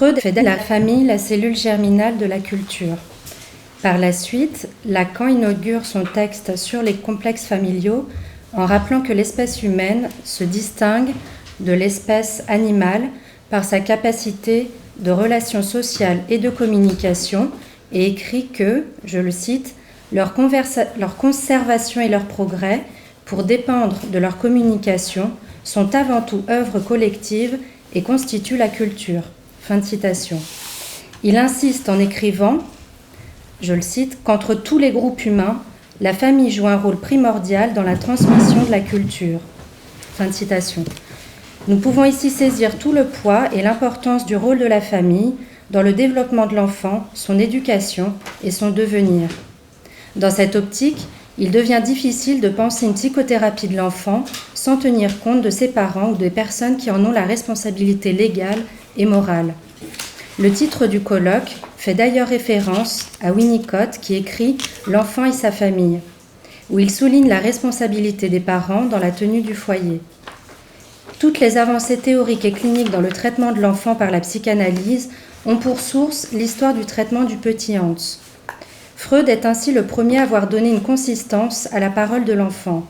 Freud fait de la famille la cellule germinale de la culture. Par la suite, Lacan inaugure son texte sur les complexes familiaux en rappelant que l'espèce humaine se distingue de l'espèce animale par sa capacité de relations sociales et de communication et écrit que, je le cite, leur conservation et leur progrès, pour dépendre de leur communication, sont avant tout œuvres collectives et constituent la culture. Fin de citation. Il insiste en écrivant, je le cite, qu'entre tous les groupes humains, la famille joue un rôle primordial dans la transmission de la culture. Fin de citation. Nous pouvons ici saisir tout le poids et l'importance du rôle de la famille dans le développement de l'enfant, son éducation et son devenir. Dans cette optique, il devient difficile de penser une psychothérapie de l'enfant sans tenir compte de ses parents ou des personnes qui en ont la responsabilité légale et morale. Le titre du colloque fait d'ailleurs référence à Winnicott qui écrit « L'enfant et sa famille », où il souligne la responsabilité des parents dans la tenue du foyer. Toutes les avancées théoriques et cliniques dans le traitement de l'enfant par la psychanalyse ont pour source l'histoire du traitement du petit Hans. Freud est ainsi le premier à avoir donné une consistance à la parole de l'enfant.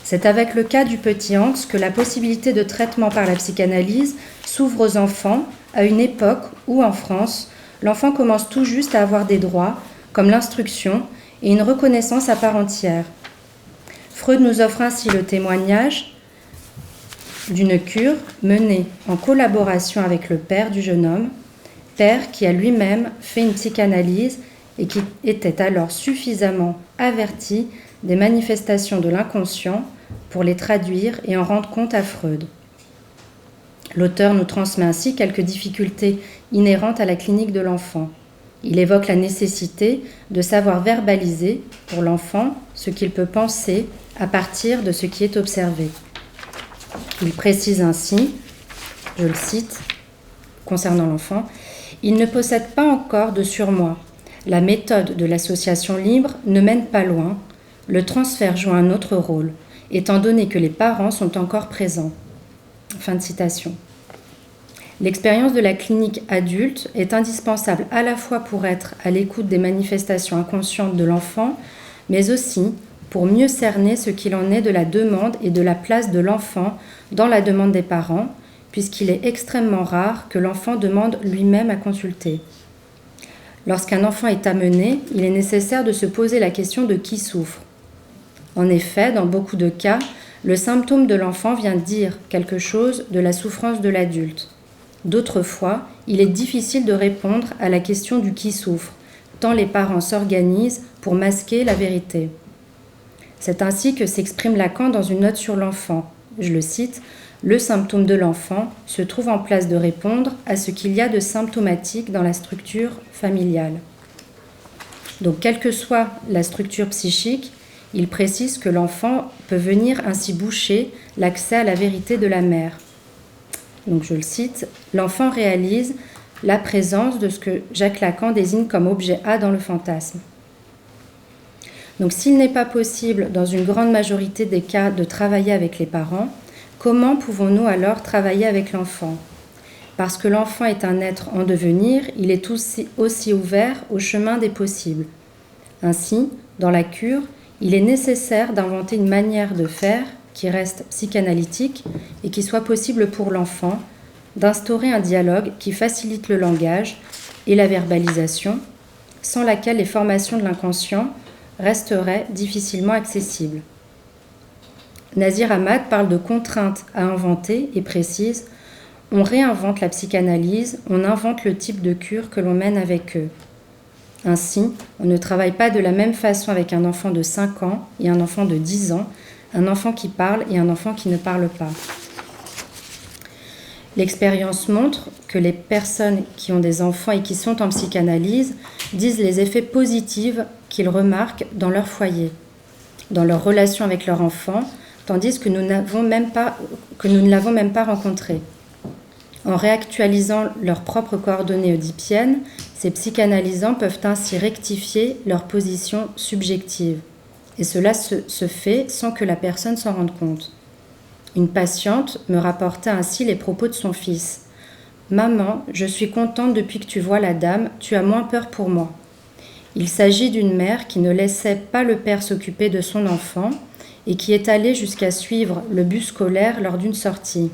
C'est avec le cas du petit Hans que la possibilité de traitement par la psychanalyse s'ouvre aux enfants à une époque où, en France, l'enfant commence tout juste à avoir des droits, comme l'instruction et une reconnaissance à part entière. Freud nous offre ainsi le témoignage d'une cure menée en collaboration avec le père du jeune homme, père qui a lui-même fait une psychanalyse et qui était alors suffisamment averti des manifestations de l'inconscient pour les traduire et en rendre compte à Freud. L'auteur nous transmet ainsi quelques difficultés inhérentes à la clinique de l'enfant. Il évoque la nécessité de savoir verbaliser pour l'enfant ce qu'il peut penser à partir de ce qui est observé. Il précise ainsi, je le cite, concernant l'enfant, « Il ne possède pas encore de surmoi. La méthode de l'association libre ne mène pas loin. Le transfert joue un autre rôle, étant donné que les parents sont encore présents. » Fin de citation. L'expérience de la clinique adulte est indispensable à la fois pour être à l'écoute des manifestations inconscientes de l'enfant, mais aussi pour mieux cerner ce qu'il en est de la demande et de la place de l'enfant dans la demande des parents, puisqu'il est extrêmement rare que l'enfant demande lui-même à consulter. Lorsqu'un enfant est amené, il est nécessaire de se poser la question de qui souffre. En effet, dans beaucoup de cas, le symptôme de l'enfant vient dire quelque chose de la souffrance de l'adulte. D'autres fois, il est difficile de répondre à la question du qui souffre, tant les parents s'organisent pour masquer la vérité. C'est ainsi que s'exprime Lacan dans une note sur l'enfant. Je le cite, « Le symptôme de l'enfant se trouve en place de répondre à ce qu'il y a de symptomatique dans la structure familiale. » Donc, quelle que soit la structure psychique, il précise que l'enfant peut venir ainsi boucher l'accès à la vérité de la mère. Donc, je le cite, « L'enfant réalise la présence de ce que Jacques Lacan désigne comme objet A dans le fantasme. » Donc, s'il n'est pas possible, dans une grande majorité des cas, de travailler avec les parents, comment pouvons-nous alors travailler avec l'enfant ? Parce que l'enfant est un être en devenir, il est aussi ouvert au chemin des possibles. Ainsi, dans la cure, il est nécessaire d'inventer une manière de faire qui reste psychanalytique et qui soit possible pour l'enfant, d'instaurer un dialogue qui facilite le langage et la verbalisation, sans laquelle les formations de l'inconscient resteraient difficilement accessibles. Nazir Ahmad parle de contraintes à inventer et précise « On réinvente la psychanalyse, on invente le type de cure que l'on mène avec eux. Ainsi, on ne travaille pas de la même façon avec un enfant de 5 ans et un enfant de 10 ans, un enfant qui parle et un enfant qui ne parle pas. » L'expérience montre que les personnes qui ont des enfants et qui sont en psychanalyse disent les effets positifs qu'ils remarquent dans leur foyer, dans leur relation avec leur enfant, tandis que nous ne l'avons même pas rencontré. En réactualisant leurs propres coordonnées oedipiennes, ces psychanalysants peuvent ainsi rectifier leur position subjective. Et cela se fait sans que la personne s'en rende compte. Une patiente me rapporta ainsi les propos de son fils. Maman, je suis contente depuis que tu vois la dame, tu as moins peur pour moi. Il s'agit d'une mère qui ne laissait pas le père s'occuper de son enfant et qui est allée jusqu'à suivre le bus scolaire lors d'une sortie.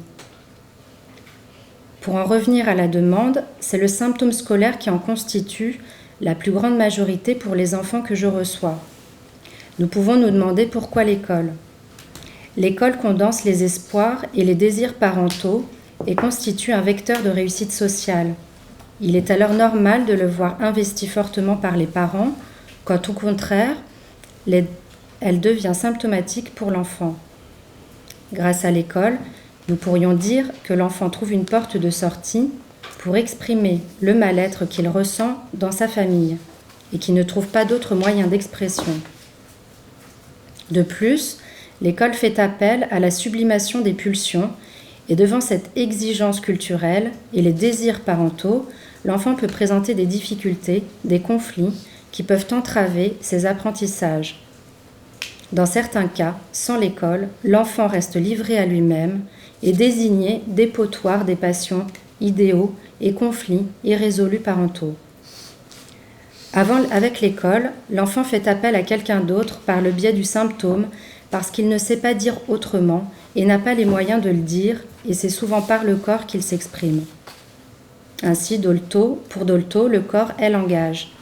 Pour en revenir à la demande, c'est le symptôme scolaire qui en constitue la plus grande majorité pour les enfants que je reçois. Nous pouvons nous demander pourquoi l'école. L'école condense les espoirs et les désirs parentaux et constitue un vecteur de réussite sociale. Il est alors normal de le voir investi fortement par les parents, quand au contraire, elle devient symptomatique pour l'enfant. Grâce à l'école, nous pourrions dire que l'enfant trouve une porte de sortie pour exprimer le mal-être qu'il ressent dans sa famille et qui ne trouve pas d'autre moyen d'expression. De plus, l'école fait appel à la sublimation des pulsions et devant cette exigence culturelle et les désirs parentaux, l'enfant peut présenter des difficultés, des conflits qui peuvent entraver ses apprentissages. Dans certains cas, sans l'école, l'enfant reste livré à lui-même et désigné dépotoir des passions, idéaux et conflits irrésolus parentaux. Avec l'école, l'enfant fait appel à quelqu'un d'autre par le biais du symptôme parce qu'il ne sait pas dire autrement et n'a pas les moyens de le dire, et c'est souvent par le corps qu'il s'exprime. Ainsi, pour Dolto, le corps est langage.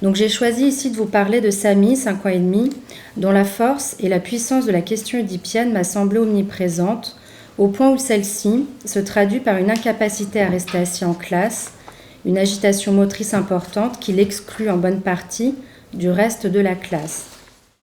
Donc j'ai choisi ici de vous parler de Samy, 5 ans et demi, dont la force et la puissance de la question oedipienne m'a semblé omniprésente, au point où celle-ci se traduit par une incapacité à rester assis en classe, une agitation motrice importante qui l'exclut en bonne partie du reste de la classe.